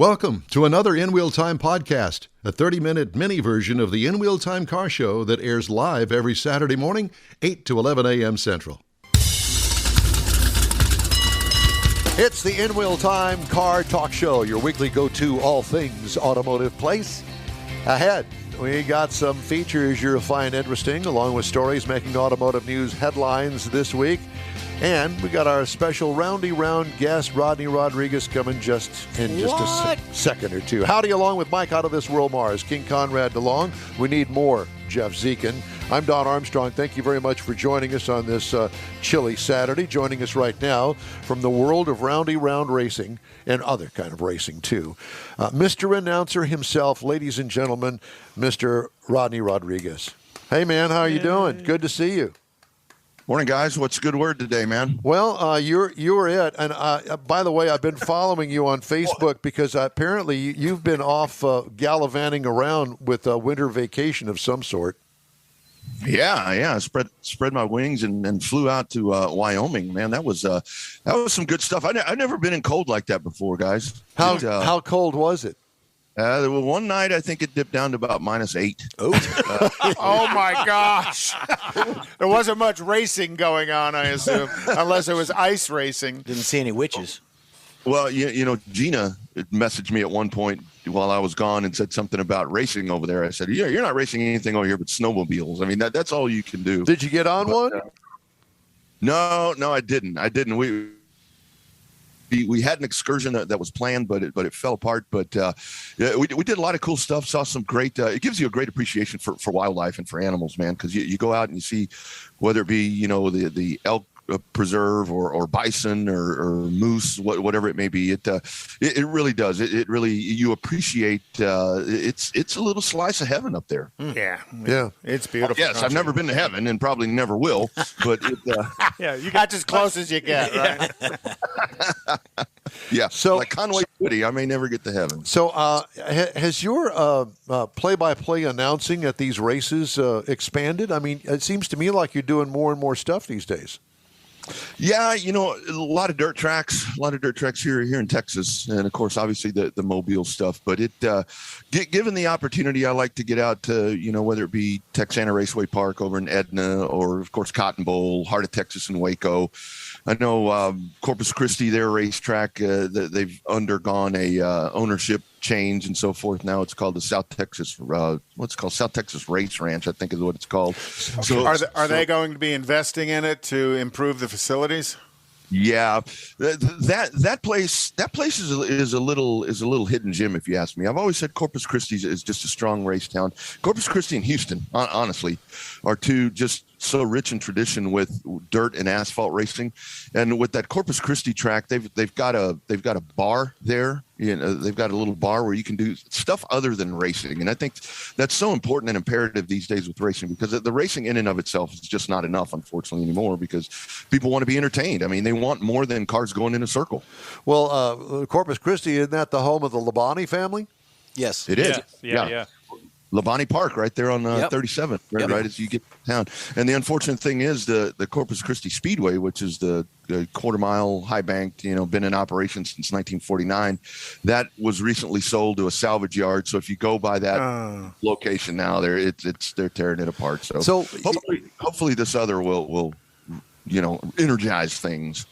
Welcome to another In Wheel Time podcast, a 30-minute mini version of the In Wheel Time car show that airs live every Saturday morning, 8 to 11 a.m. Central. It's the In Wheel Time Car Talk Show, your weekly go-to all things automotive place. Ahead, we got some features you'll find interesting, along with stories making automotive news headlines this week. And we got our special roundy round guest, Rodney Rodriguez, coming in just a second or two. Howdy, along with Mike out of this world, Mars, King Conrad DeLong. We need more Jeff Zekin. I'm Don Armstrong. Thank you very much for joining us on this chilly Saturday. Joining us right now from the world of roundy round racing and other kind of racing too, Mr. Announcer himself, ladies and gentlemen, Mr. Rodney Rodriguez. Hey man, how are you doing? Good to see you. Morning, guys. What's a good word today, man? Well, you're it. And by the way, I've been following you on Facebook because apparently you've been off gallivanting around with a winter vacation of some sort. Yeah. Spread my wings and flew out to Wyoming. Man, that was some good stuff. I've never been in cold like that before, guys. How cold was it? One night, I think it dipped down to about -8. Oh, my gosh. There wasn't much racing going on, I assume, unless it was ice racing. Didn't see any witches. Well, you know, Gina messaged me at one point while I was gone and said something about racing over there. I said, yeah, you're not racing anything over here but snowmobiles. I mean, that's all you can do. Did you get on one? No, I didn't. We had an excursion that was planned, but it fell apart. But we did a lot of cool stuff. Saw some great. It gives you a great appreciation for wildlife and for animals, man. Because you go out and you see, whether it be the elk preserve or bison or moose, whatever it may be. It really does. It really, you appreciate. It's a little slice of heaven up there. Yeah. It's beautiful. Yes, I've never been to heaven and probably never will. But yeah, you got as close as you get, right? Yeah. So like Conway Twitty, I may never get to heaven. So has your play-by-play announcing at these races expanded? I mean, it seems to me like you're doing more and more stuff these days. Yeah, a lot of dirt tracks here in Texas, and of course, obviously the Mobile stuff. But given the opportunity, I like to get out to whether it be Texana Raceway Park over in Edna, or of course Cotton Bowl, Heart of Texas in Waco. I know Corpus Christi, their racetrack, they've undergone a ownership change and so forth. Now it's called the South Texas South Texas Race Ranch, I think is what it's called. So are they going to be investing in it to improve the facilities? Yeah, that place is a little hidden gem, if you ask me. I've always said Corpus Christi is just a strong race town. Corpus Christi and Houston, honestly, are two just so rich in tradition with dirt and asphalt racing. And with that Corpus Christi track, they've got a bar there. They've got a little bar where you can do stuff other than racing. And I think that's so important and imperative these days with racing, because the racing in and of itself is just not enough, unfortunately, anymore, because people want to be entertained. I mean, they want more than cars going in a circle. Well, Corpus Christi, isn't that the home of the Labonte family? Yes. It is. Yeah. Labonte Park right there on 37th, right as you get to town. And the unfortunate thing is the Corpus Christi Speedway, which is the quarter-mile high-banked, been in operation since 1949, that was recently sold to a salvage yard. So if you go by that location now, they're tearing it apart. So hopefully this other will energize things.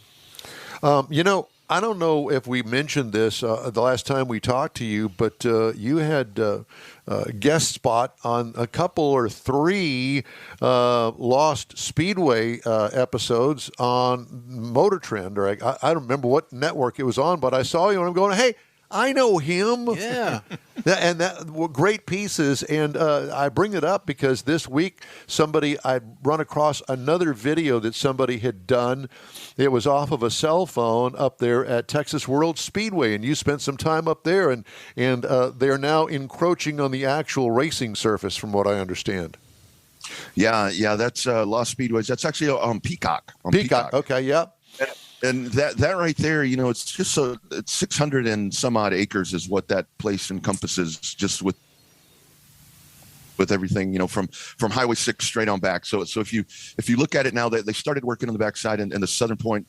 I don't know if we mentioned this the last time we talked to you, but you had a guest spot on a couple or three Lost Speedway episodes on Motor Trend, or I don't remember what network it was on, but I saw you and I'm going, hey, I know him. Yeah. And that were great pieces. And I bring it up because this week I run across another video that somebody had done. It was off of a cell phone up there at Texas World Speedway, and you spent some time up there, and they're now encroaching on the actual racing surface, from what I understand. Yeah, that's Lost Speedways. That's actually on Peacock. Peacock. Okay, yeah. And that right there, it's just it's 600 and some odd acres is what that place encompasses, just with with everything, from Highway 6 straight on back. So if you look at it now, they started working on the backside and the Southern Point,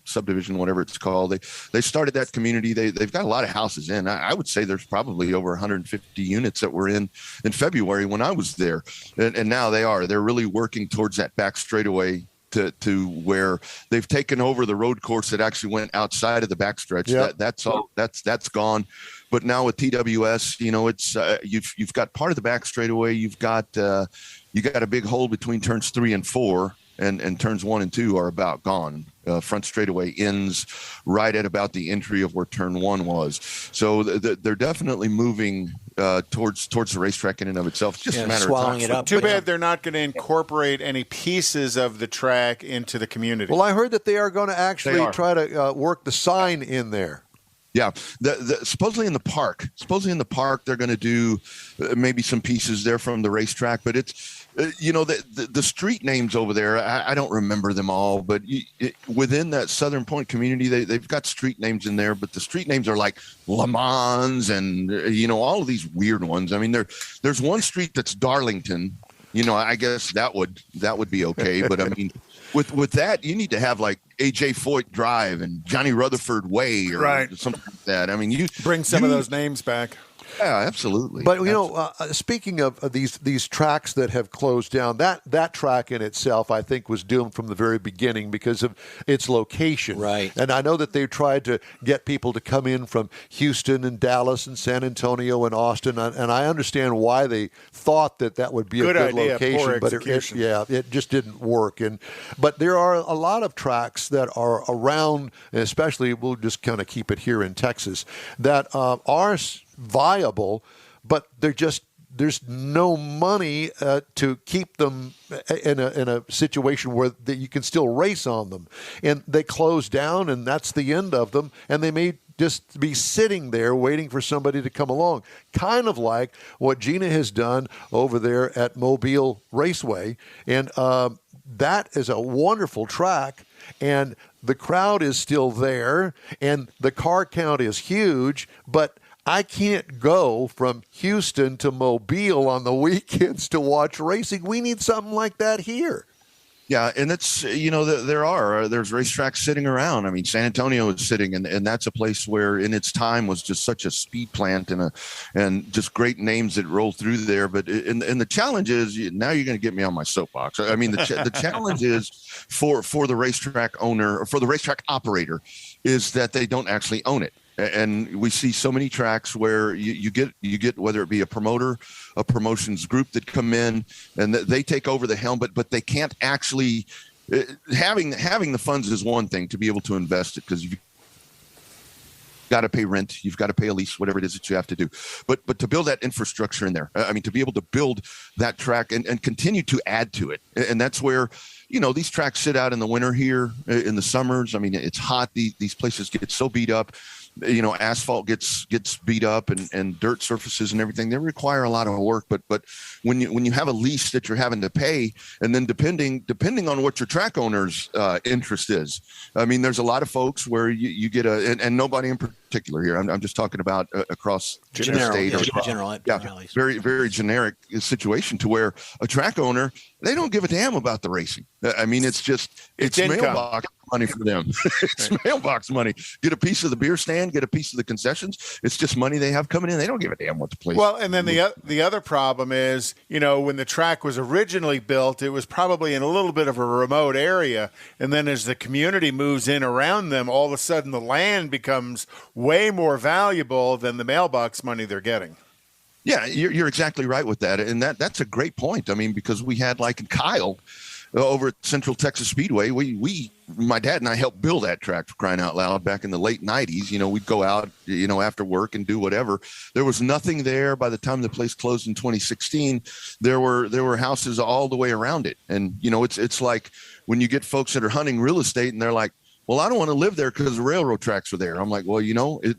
subdivision, whatever it's called. They started that community. They've got a lot of houses in. I would say there's probably over 150 units that were in February when I was there, and now they're really working towards that back straightaway to where they've taken over the road course that actually went outside of the backstretch. Yep. That's gone. But now with TWS, it's you've got part of the back straightaway. You got a big hole between turns 3 and 4, and turns 1 and 2 are about gone. Front straightaway ends right at about the entry of where turn 1 was. So they're definitely moving towards the racetrack in and of itself. It's just a matter swallowing of it time. up. Too bad they're not going to incorporate any pieces of the track into the community. Well, I heard that they are going to actually try to work the sign in there. Yeah, supposedly in the park. They're going to do maybe some pieces there from the racetrack, but it's the street names over there. I don't remember them all, but within that Southern Point community, they've got street names in there, but the street names are like Le Mans and all of these weird ones. I mean, there's one street that's Darlington. I guess that would be okay, but I mean. With that, you need to have like A.J. Foyt Drive and Johnny Rutherford Way or something like that. I mean, you bring some of those names back. Yeah, absolutely. But speaking of these tracks that have closed down, that track in itself, I think, was doomed from the very beginning because of its location. Right. And I know that they've tried to get people to come in from Houston and Dallas and San Antonio and Austin, and I understand why they thought that would be a good idea, location. poor But execution. it just didn't work. But there are a lot of tracks that are around, and especially we'll just kind of keep it here in Texas, that are viable, but there's no money to keep them in a situation where that you can still race on them, and they close down, and that's the end of them, and they may just be sitting there waiting for somebody to come along, kind of like what Gina has done over there at Mobile Raceway, and that is a wonderful track, and the crowd is still there, and the car count is huge, but I can't go from Houston to Mobile on the weekends to watch racing. We need something like that here. Yeah, and it's there's racetracks sitting around. I mean, San Antonio is sitting, and that's a place where in its time was just such a speed plant and just great names that roll through there. But and the challenge is now you're going to get me on my soapbox. I mean, the challenge is for the racetrack owner or for the racetrack operator is that they don't actually own it. And we see so many tracks where you get whether it be a promoter, a promotions group that come in and they take over the helm, but they can't actually having the funds is one thing to be able to invest it because you've got to pay rent, you've got to pay a lease, whatever it is that you have to do. But to build that infrastructure in there, I mean, to be able to build that track and continue to add to it, and that's where. These tracks sit out in the winter here, in the summers. I mean, it's hot. These places get so beat up. Asphalt gets beat up and dirt surfaces and everything. They require a lot of work. But when you have a lease that you're having to pay, and then depending on what your track owner's interest is, I mean, there's a lot of folks where you get and nobody in particular here. I'm just talking about across the state. Very, very generic situation to where a track owner, they don't give a damn about the racing. I mean, it's mailbox money for them. It's mailbox money. Get a piece of the beer stand, get a piece of the concessions. It's just money they have coming in. They don't give a damn what the place. Well, and then the other problem is, when the track was originally built, it was probably in a little bit of a remote area. And then as the community moves in around them, all of a sudden the land becomes way more valuable than the mailbox money they're getting. Yeah, you're exactly right with that. And that's a great point. I mean, because we had like in Kyle over at Central Texas Speedway, my dad and I helped build that track, for crying out loud, back in the late 90s. We'd go out, after work and do whatever. There was nothing there by the time the place closed in 2016. There were houses all the way around it. And, it's like when you get folks that are hunting real estate and they're like, well, I don't want to live there because the railroad tracks are there. I'm like, well,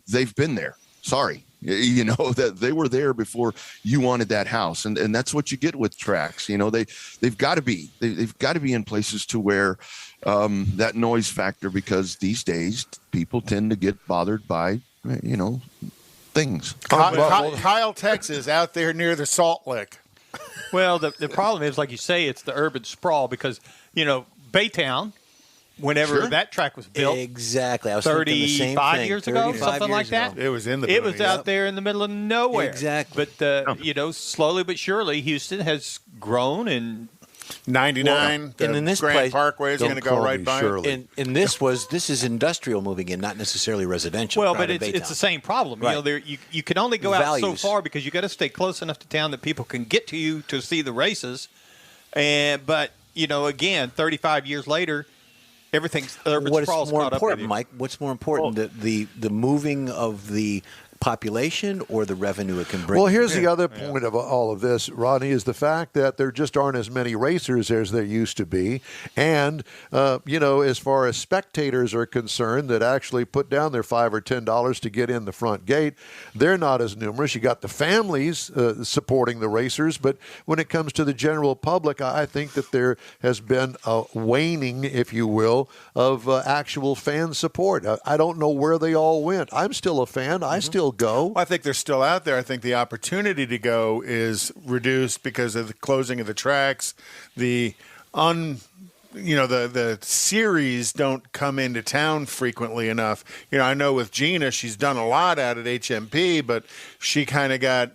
they've been there. Sorry. That they were there before you wanted that house. And that's what you get with tracks. They've got to be in places to where that noise factor, because these days people tend to get bothered by, things. Kyle, Texas, out there near the Salt Lick. Well, the problem is, like you say, it's the urban sprawl because, Baytown, whenever that track was built. Exactly. I was thinking the same 35 thing. years ago, 35 something years like that. ago. It was in the It was boonies. out there in the middle of nowhere. Exactly. But, slowly but surely, Houston has grown and 99, and in this Grand place, Parkway is going to go right by it. And this is industrial moving in, not necessarily residential. Well, but it's the same problem. Right. You can only go out so Values. far because you got to stay close enough to town that people can get to you to see the races. But again, 35 years later, everything's urban What's sprawl's more caught up with important, you. Mike? What's more important, the moving of the population or the revenue it can bring? Well, here's the other point of all of this, Rodney, is the fact that there just aren't as many racers as there used to be. And, as far as spectators are concerned that actually put down their $5 or $10 to get in the front gate, they're not as numerous. You got the families supporting the racers, but when it comes to the general public, I think that there has been a waning, if you will, of actual fan support. I don't know where they all went. I'm still a fan. I still go. Well, I think they're still out there. I think the opportunity to go is reduced because of the closing of the tracks. The series don't come into town frequently enough. I know with Gina, she's done a lot out at HMP, but she kind of got,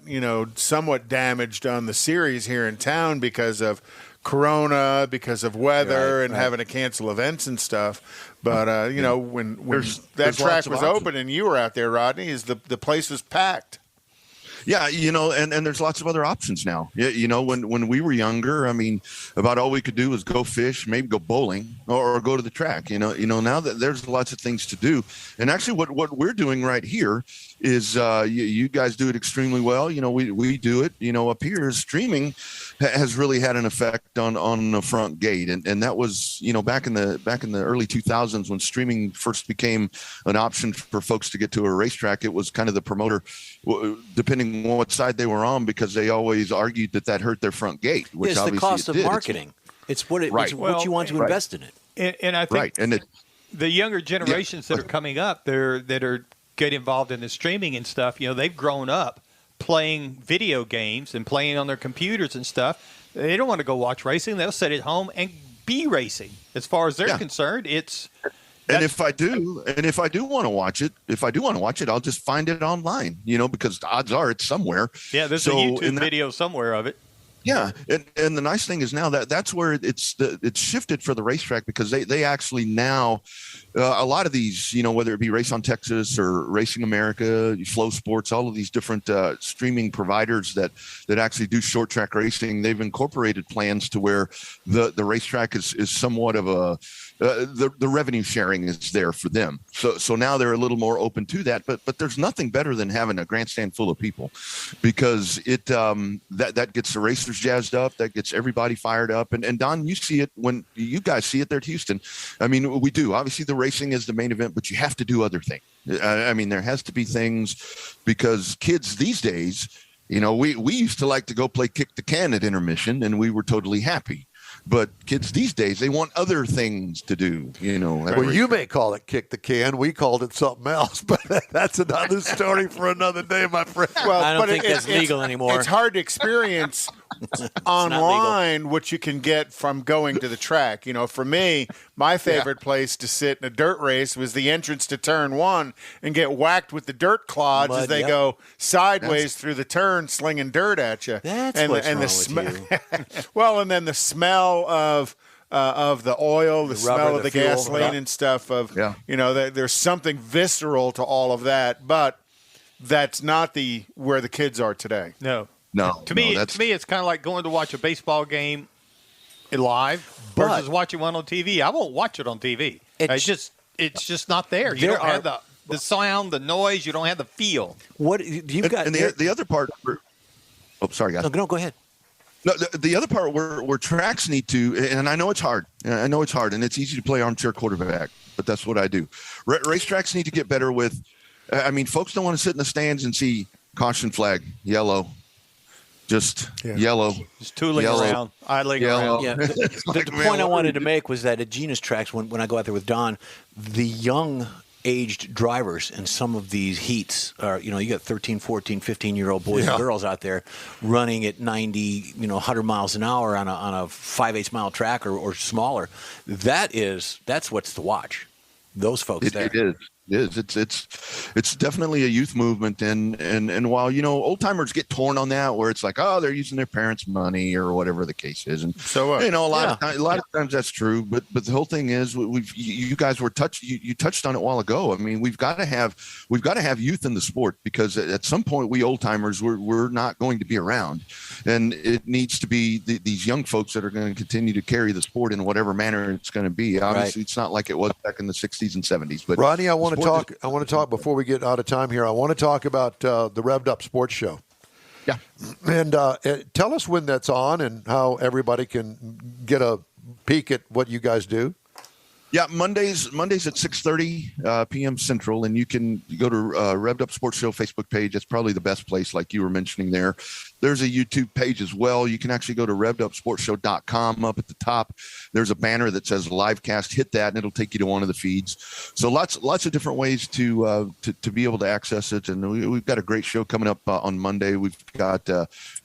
somewhat damaged on the series here in town because of Corona, because of weather, and having to cancel events and stuff. But when that track was open and you were out there, Rodney, the place was packed. Yeah, and there's lots of other options now. When we were younger, about all we could do was go fish, maybe go bowling, or go to the track. Now that there's lots of things to do, and actually, what we're doing right here is you guys do it extremely well. We do it. Up here, streaming has really had an effect on the front gate, and that was back in the early 2000s when streaming first became an option for folks to get to a racetrack. It was kind of the promoter, depending on what side they were on, because they always argued that hurt their front gate. Which it's the cost of marketing. It's what you want to invest in it. And I think and the younger generations that are coming up, that are get involved in the streaming and stuff, they've grown up playing video games and playing on their computers and stuff. They don't want to go watch racing. They'll sit at home and be racing. As far as they're concerned, it's. And if I do want to watch it, I'll just find it online, because the odds are it's somewhere. Yeah, there's a YouTube video somewhere of it. Yeah, and the nice thing is now that's where it's shifted for the racetrack, because they actually now a lot of these, whether it be Race on Texas or Racing America, Flow Sports, all of these different streaming providers that actually do short track racing, they've incorporated plans to where the racetrack is somewhat of a the revenue sharing is there for them. So now they're a little more open to that. But there's nothing better than having a grandstand full of people, because it that gets the racers jazzed up, that gets everybody fired up. And Don, you see it when you guys see it there at Houston. We do. Obviously, the racing is the main event, but you have to do other things. There has to be things, because kids these days, we used to like to go play kick the can at intermission, and we were totally happy. But kids these days, they want other things to do, Well, you may call it kick the can. We called it something else, but that's another story for another day, my friend. Well, I don't think that's legal anymore. It's hard to experience online what you can get from going to the track. For me, my favorite place to sit in a dirt race was the entrance to turn one and get whacked with the dirt clods as they go sideways through the turn, slinging dirt at you. That's what's wrong with you. Well, and then the smell of the oil, the smell of the fuel, gasoline and stuff. There's something visceral to all of that, but that's not where the kids are today. No. To me, it's kind of like going to watch a baseball game live versus watching one on TV. I won't watch it on TV. It's just not there. You don't have the sound, the noise. You don't have the feel. What you've got? And the other part. Oh, sorry, guys. No, go ahead. No, the other part where tracks need to, and I know it's hard. And it's easy to play armchair quarterback, but that's what I do. Racetracks need to get better with. Folks don't want to sit in the stands and see caution flag, yellow. Just yellow. Just tooling around, idling around. Yeah. The point I wanted to make was that at Gina's tracks, when I go out there with Don, the young aged drivers in some of these heats. You got 13, 14, 15-year-old boys and girls out there running at 90, 100 miles an hour on a 5/8 mile track or smaller. That's what's to watch. Those folks there. It is. It is. It's definitely a youth movement, and while old timers get torn on that, where it's like, oh, they're using their parents' money or whatever the case is, and so a lot of times that's true. But the whole thing is, you guys were you touched on it a while ago. I mean, we've got to have youth in the sport, because at some point we old timers we're not going to be around, and it needs to be these young folks that are going to continue to carry the sport in whatever manner it's going to be. Obviously, It's not like it was back in the 60s and 70s. But Rodney, I want to talk before we get out of time here. I want to talk about the Revved Up Sports Show. Yeah. And tell us when that's on and how everybody can get a peek at what you guys do. Yeah, Mondays at 6:30 p.m. Central, and you can go to Revved Up Sports Show Facebook page. That's probably the best place, like you were mentioning there. There's a YouTube page as well. You can actually go to RevvedUpSportsShow.com. Up at the top, there's a banner that says Livecast. Hit that, and it'll take you to one of the feeds. So lots of different ways to be able to access it. And we've got a great show coming up on Monday. We've got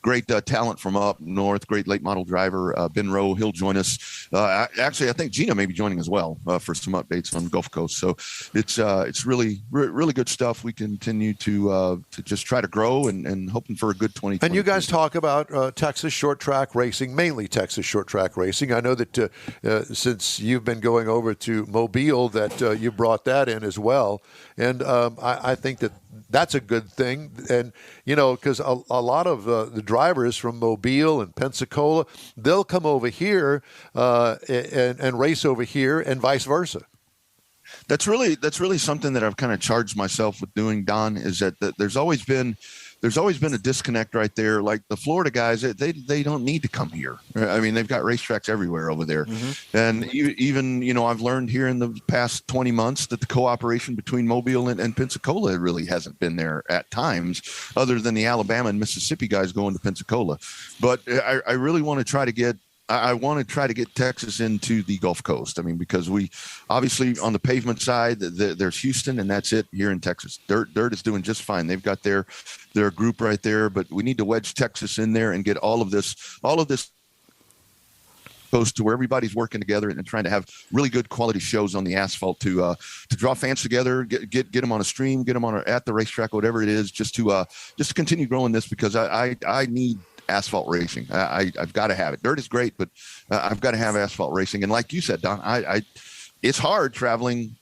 great talent from up north, great late model driver Ben Rowe. He'll join us. Actually, I think Gina may be joining as well for some updates on Gulf Coast. So it's really good stuff. We continue to just try to grow and hoping for a good 2020. And you guys talk about Texas short track racing, mainly Texas short track racing. I know that since you've been going over to Mobile, that you brought that in as well. And I think that's a good thing. And, because a lot of the drivers from Mobile and Pensacola, they'll come over here and race over here and vice versa. That's really something that I've kind of charged myself with doing, Don, is that there's always been a disconnect right there. Like the Florida guys, they don't need to come here. I mean, they've got racetracks everywhere over there. Mm-hmm. And even, I've learned here in the past 20 months that the cooperation between Mobile and Pensacola really hasn't been there at times, other than the Alabama and Mississippi guys going to Pensacola. But I really want to try to get Texas into the Gulf Coast. I mean, because we obviously on the pavement side, there's Houston, and that's it here in Texas. Dirt is doing just fine. They've got their group right there, but we need to wedge Texas in there and get all of this coast to where everybody's working together and trying to have really good quality shows on the asphalt to draw fans together, get them on a stream, get them at the racetrack, whatever it is, just to continue growing this, because I need asphalt racing. I've got to have it. Dirt is great, but I've got to have asphalt racing. And like you said, Don, it's hard traveling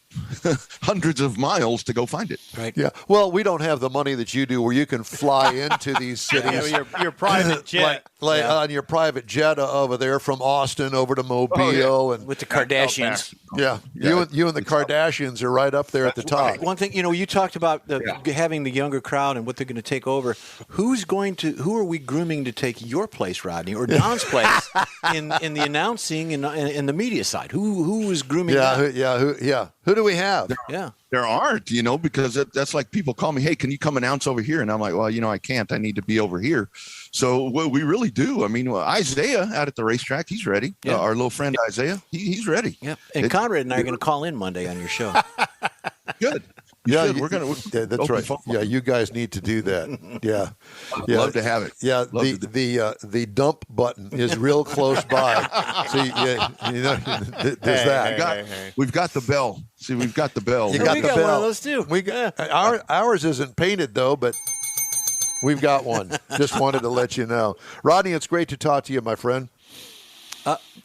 hundreds of miles to go find it. Right. Yeah. Well, we don't have the money that you do, where you can fly into these cities. Your private jet. Like on your private jet over there from Austin over to Mobile and with the Kardashians. Yeah. You and the Kardashians are right up there at the top. Right. One thing, you talked about having the younger crowd and what they're going to take over. Who are we grooming to take your place, Rodney, or Don's place in the announcing and in the media side? Who is grooming that? Who do we have? There aren't, because that's like people call me, hey, can you come announce over here? And I'm like, well, I can't. I need to be over here. So we really do. I mean, Isaiah out at the racetrack, he's ready. Yeah. Our little friend Isaiah, he's ready. Yeah. And Conrad and I are going to call in Monday on your show. Good. Yeah, that's right. Yeah, you guys need to do that. Yeah, love to have it. Yeah, the dump button is real close by. See, there's that. We've got the bell. See, we've got the bell. You got we the got bell. one of those too. We got ours isn't painted though, but we've got one. Just wanted to let you know, Rodney. It's great to talk to you, my friend.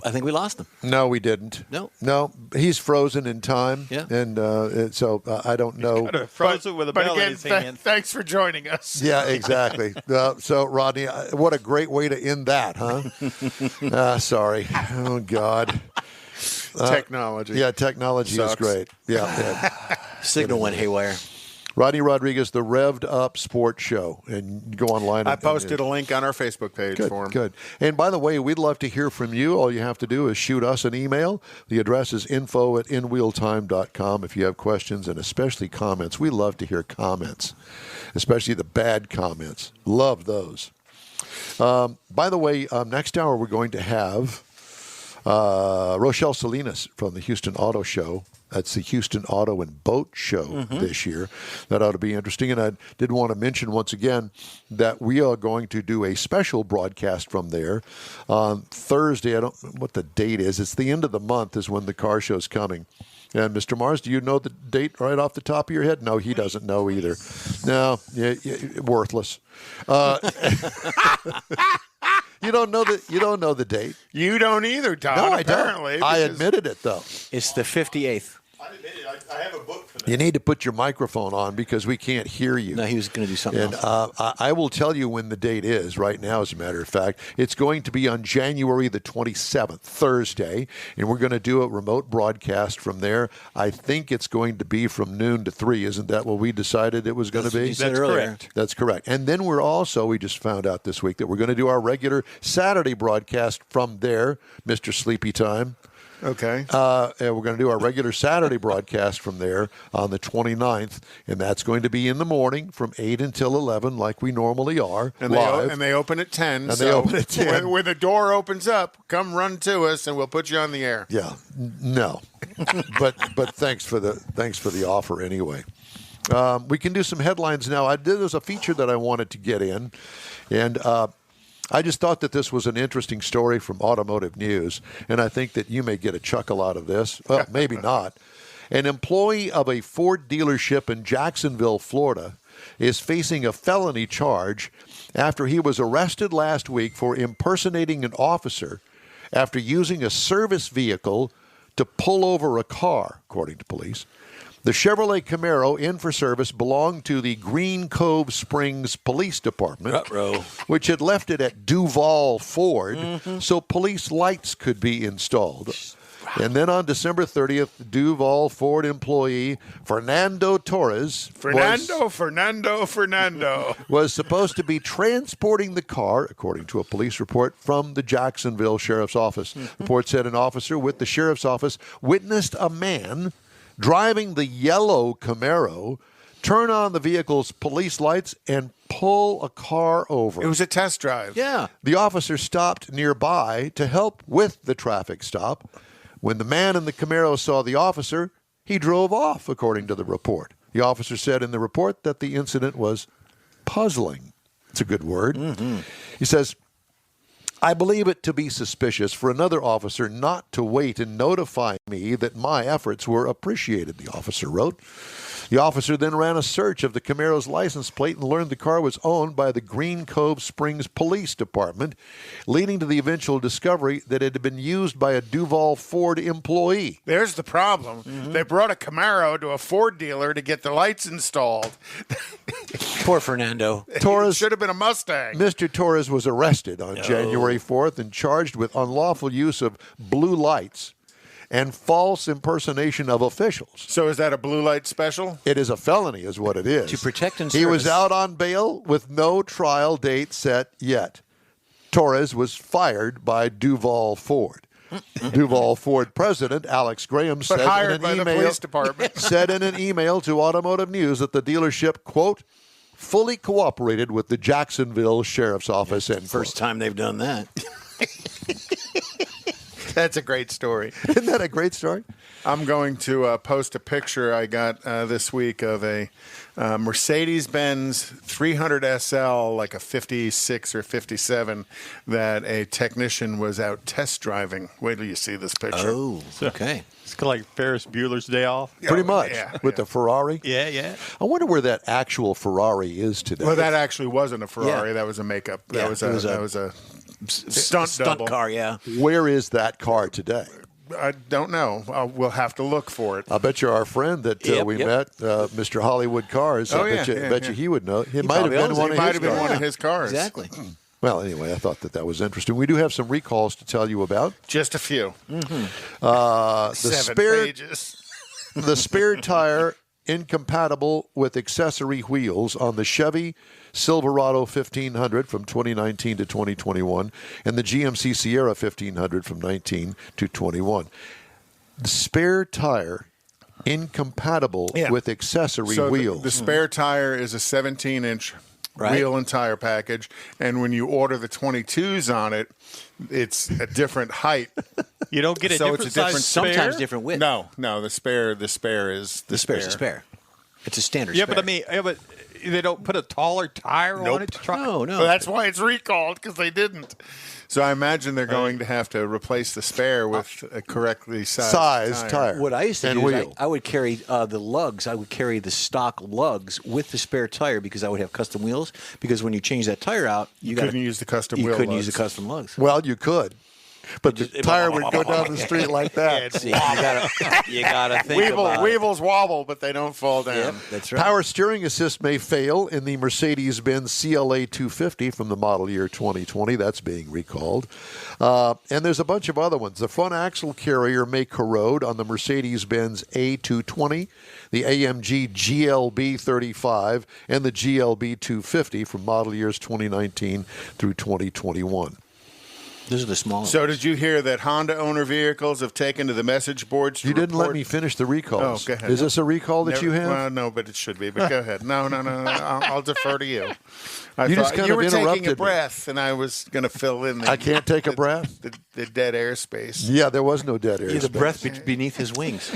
I think we lost him. No, we didn't. No, he's frozen in time. Yeah, and so I don't know. He's frozen with a bell in his hand. Thanks for joining us. Yeah, exactly. So, Rodney, what a great way to end that, huh? Sorry. Oh God. Technology. Yeah, technology is great. Yeah. Signal went haywire. Rodney Rodriguez, the Revved Up Sports Show, and go online. I posted a link on our Facebook page for him. Good. And by the way, we'd love to hear from you. All you have to do is shoot us an email. The address is info@inwheeltime.com if you have questions and especially comments. We love to hear comments, especially the bad comments. Love those. By the way, next hour we're going to have RoShelle Salinas from the Houston Auto Show. That's the Houston Auto and Boat Show this year. That ought to be interesting. And I did want to mention once again that we are going to do a special broadcast from there on Thursday. I don't know what the date is. It's the end of the month is when the car show's coming. And Mr. Mars, do you know the date right off the top of your head? No, he doesn't know either. No, worthless. You don't know the date. You don't either, Todd. No, I apparently, don't. I admitted it though. It's the 58th. I admit it. I have a book for that. You need to put your microphone on because we can't hear you. No, he was going to do something And else. I will tell you when the date is right now, as a matter of fact. It's going to be on January the 27th, Thursday, and we're going to do a remote broadcast from there. I think it's going to be from noon to 3. Isn't that what we decided it was going to be? That's correct. That's correct. And then we just found out this week that we're going to do our regular Saturday broadcast from there, Mr. Sleepy Time. Okay. And we're going to do our regular Saturday broadcast from there on the 29th, and that's going to be in the morning from 8 until 11 like we normally are, and live. they open at 10. And they open at 10. When the door opens up, come run to us, and we'll put you on the air. Yeah. No. but thanks for the offer anyway. We can do some headlines now. There's a feature that I wanted to get in, and I just thought that this was an interesting story from Automotive News, and I think that you may get a chuckle out of this. Well, maybe not. An employee of a Ford dealership in Jacksonville, Florida, is facing a felony charge after he was arrested last week for impersonating an officer after using a service vehicle to pull over a car, according to police. The Chevrolet Camaro in for service belonged to the Green Cove Springs Police Department, which had left it at Duval Ford so police lights could be installed. And then on December 30th, Duval Ford employee Fernando Torres was supposed to be transporting the car, according to a police report, from the Jacksonville Sheriff's Office. The report said an officer with the Sheriff's Office witnessed a man driving the yellow Camaro turn on the vehicle's police lights and pull a car over. It was a test drive. Yeah. The officer stopped nearby to help with the traffic stop. When the man in the Camaro saw the officer, he drove off, according to the report. The officer said in the report that the incident was puzzling. It's a good word. He says, I believe it to be suspicious for another officer not to wait and notify me that my efforts were appreciated, the officer wrote. The officer then ran a search of the Camaro's license plate and learned the car was owned by the Green Cove Springs Police Department, leading to the eventual discovery that it had been used by a Duval Ford employee. There's the problem. They brought a Camaro to a Ford dealer to get the lights installed. Poor Fernando. Torres should have been a Mustang. Mr. Torres was arrested on January 4th and charged with unlawful use of blue lights and false impersonation of officials. So is that a blue light special? It is a felony, is what it is. To protect and He was service. out on bail with no trial date set yet. Torres was fired by Duval Ford. Duval Ford president Alex Graham said hired in by an the email, police department. said in an email to Automotive News that the dealership, quote, fully cooperated with the Jacksonville Sheriff's Office. End First time they've done that. That's a great story. Isn't that a great story? I'm going to post a picture I got this week of a Mercedes-Benz 300 SL, like a 56 or 57, that a technician was out test driving. Wait till you see this picture. Oh, okay. It's kind of like Ferris Bueller's Day Off. Pretty much. yeah, With the Ferrari. Yeah, yeah. I wonder where that actual Ferrari is today. Well, that actually wasn't a Ferrari. Yeah. That was a makeup. Yeah, That was a stunt Stunt double. car, yeah. Where is that car today? I don't know. We'll have to look for it. I bet you our friend that Yep, we yep. met, Mr. Hollywood Cars, Oh, I bet, yeah, bet you he would know. It might have probably been owns it. one It of Might his have been cars. one of his cars. Exactly. Well, anyway, I thought that was interesting. We do have some recalls to tell you about. Just a few. The 7 spare pages. the spare tire incompatible with accessory wheels on the Chevy Silverado 1500 from 2019 to 2021 and the GMC Sierra 1500 from 19 to 21. The spare tire incompatible Yeah. with accessory So wheels. the spare tire is a 17-inch wheel and tire package, and when you order the 22s on it, it's a different height. You don't get a So different it's a different- size spare? Sometimes different width. No, the spare is the Spare's a spare. It's a standard Yeah, spare. but I mean, but they don't put a taller tire Nope. on it to try. No. Well, that's why it's recalled, because they didn't. So I imagine they're going to have to replace the spare with a correctly sized tire. What I used to And do is wheel. I would carry the lugs. I would carry the stock lugs with the spare tire because I would have custom wheels. Because when you change that tire out, You couldn't use the custom you wheel couldn't lugs. use the custom lugs. Well, you could, but the just- tire would go down the street like that. See, you gotta think about it. Weevils wobble, but they don't fall down. Yep, that's right. Power steering assist may fail in the Mercedes-Benz CLA 250 from the model year 2020. That's being recalled. And there's a bunch of other ones. The front axle carrier may corrode on the Mercedes-Benz A220, the AMG GLB 35, and the GLB 250 from model years 2019 through 2021. Those are the small So ones. did you hear that Honda owner vehicles have taken to the message boards to You didn't let report- me finish the recalls. Oh, go ahead. Is this a recall that Never- you have? Well, no, but it should be. But go ahead. No. I'll defer to you. You just kind you of were taking interrupted a me. breath, and I was going to fill in. I can't take a breath? The dead airspace. Yeah, there was no dead air. the space. breath beneath his wings.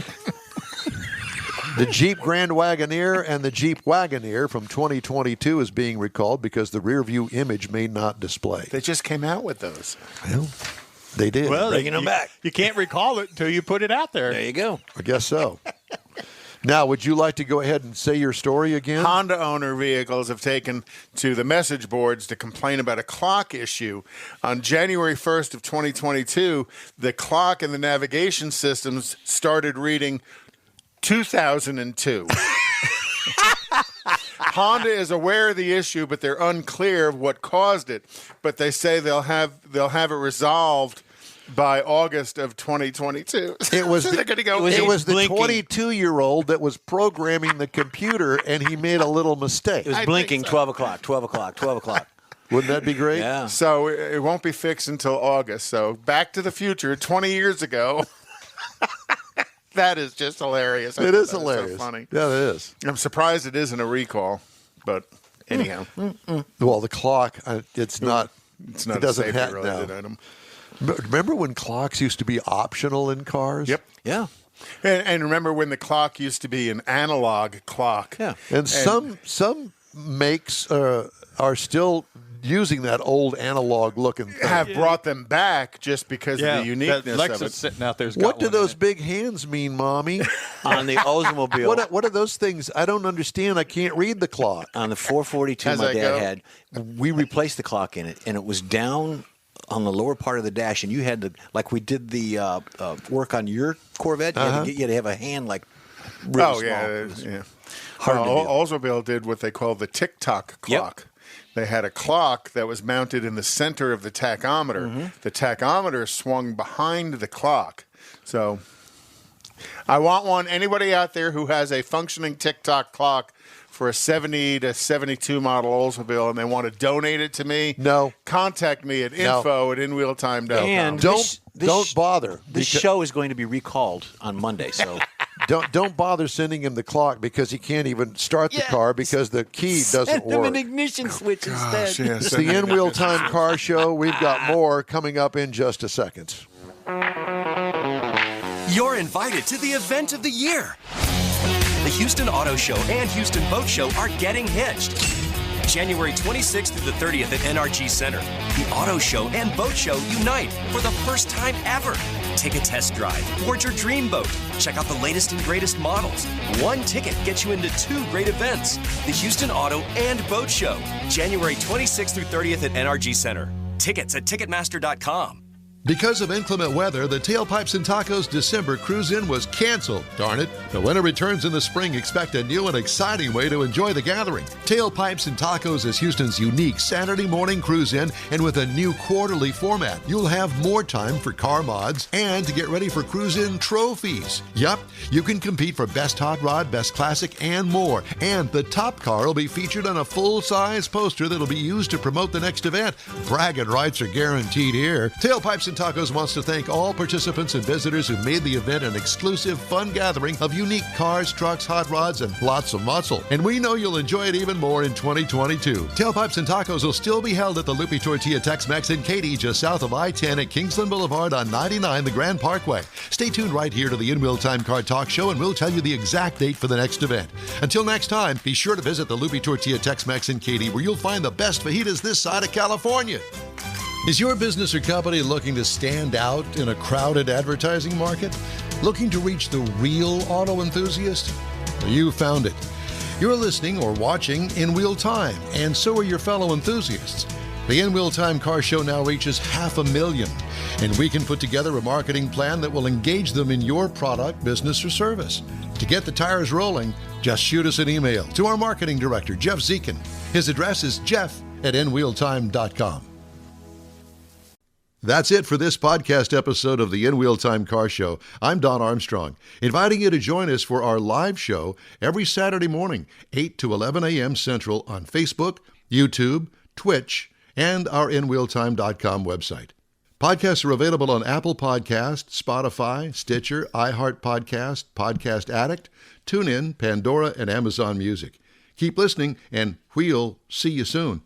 The Jeep Grand Wagoneer and the Jeep Wagoneer from 2022 is being recalled because the rear view image may not display. They just came out with those. Well, they did. Well, Bringing them back. You can't recall it until you put it out there. There you go. I guess so. Now, would you like to go ahead and say your story again? Honda owner vehicles have taken to the message boards to complain about a clock issue. On January 1st of 2022, the clock and the navigation systems started reading 2002. Honda is aware of the issue, but they're unclear of what caused it. But they say they'll have it resolved by August of 2022. It was They're going to go. it was the blinking. 22-year-old that was programming the computer, and he made a little mistake. It was I blinking think so. 12 o'clock, 12 o'clock, 12 o'clock. Wouldn't that be great? Yeah. So it won't be fixed until August. So Back to the Future, 20 years ago. That is just hilarious. I It thought is that was hilarious. So funny. Yeah, it is. I'm surprised it isn't a recall, but anyhow, Well, the clock, it's not. it's not It doesn't a have safety-related no. item. Remember when clocks used to be optional in cars? Yep. Yeah. And remember when the clock used to be an analog clock? Yeah. And some makes are still using that old analog looking thing. Have brought them back just because of the uniqueness that Lexus of it. sitting out there's What got do one in those it. big hands mean, Mommy? On the Oldsmobile. What are those things? I don't understand. I can't read the clock. On the 442 As my I dad go. had, we replaced the clock in it, and it was down on the lower part of the dash, and you had to, like we did the work on your Corvette, you had to have a hand like really Oh, small. yeah. It was Yeah. hard to do. Oldsmobile did what they call the tick-tock clock. They had a clock that was mounted in the center of the tachometer. Mm-hmm. The tachometer swung behind the clock. So I want one. Anybody out there who has a functioning tick-tock clock for a 70 to 72 model Oldsmobile and they want to donate it to me, No. contact me at info@inwheeltime.com. And Don't this bother. This Because- show is going to be recalled on Monday, so Don't bother sending him the clock because he can't even start the car because the key doesn't send them work. an ignition switch instead. Gosh, yeah, It's send the me In Wheel Time Car Show. We've got more coming up in just a second. You're invited to the event of the year. The Houston Auto Show and Houston Boat Show are getting hitched. January 26th through the 30th at NRG Center. The Auto Show and Boat Show unite for the first time ever. Take a test drive, board your dream boat, check out the latest and greatest models. One ticket gets you into two great events. The Houston Auto and Boat Show, January 26th through 30th at NRG Center. Tickets at Ticketmaster.com. Because of inclement weather, the Tailpipes and Tacos December Cruise-In was canceled. Darn it. But when it returns in the spring, expect a new and exciting way to enjoy the gathering. Tailpipes and Tacos is Houston's unique Saturday morning cruise-in, and with a new quarterly format, you'll have more time for car mods and to get ready for cruise-in trophies. Yup, you can compete for Best Hot Rod, Best Classic, and more. And the top car will be featured on a full-size poster that'll be used to promote the next event. Bragging rights are guaranteed here. Tailpipes and and Tacos wants to thank all participants and visitors who made the event an exclusive, fun gathering of unique cars, trucks, hot rods, and lots of muscle. And we know you'll enjoy it even more in 2022. Tailpipes and Tacos will still be held at the Lupi Tortilla Tex-Mex in Katy, just south of I-10 at Kingsland Boulevard on 99, the Grand Parkway. Stay tuned right here to the In Wheel Time Car Talk Show, and we'll tell you the exact date for the next event. Until next time, be sure to visit the Lupi Tortilla Tex-Mex in Katy, where you'll find the best fajitas this side of California. Is your business or company looking to stand out in a crowded advertising market? Looking to reach the real auto enthusiast? Well, you found it. You're listening or watching In Wheel Time, and so are your fellow enthusiasts. The In Wheel Time Car Show now reaches 500,000, and we can put together a marketing plan that will engage them in your product, business, or service. To get the tires rolling, just shoot us an email to our marketing director, Jeff Zekin. His address is jeff@inwheeltime.com. That's it for this podcast episode of the In Wheel Time Car Show. I'm Don Armstrong, inviting you to join us for our live show every Saturday morning, 8 to 11 a.m. Central on Facebook, YouTube, Twitch, and our InWheelTime.com website. Podcasts are available on Apple Podcasts, Spotify, Stitcher, iHeart Podcast, Podcast Addict, TuneIn, Pandora, and Amazon Music. Keep listening, and we'll see you soon.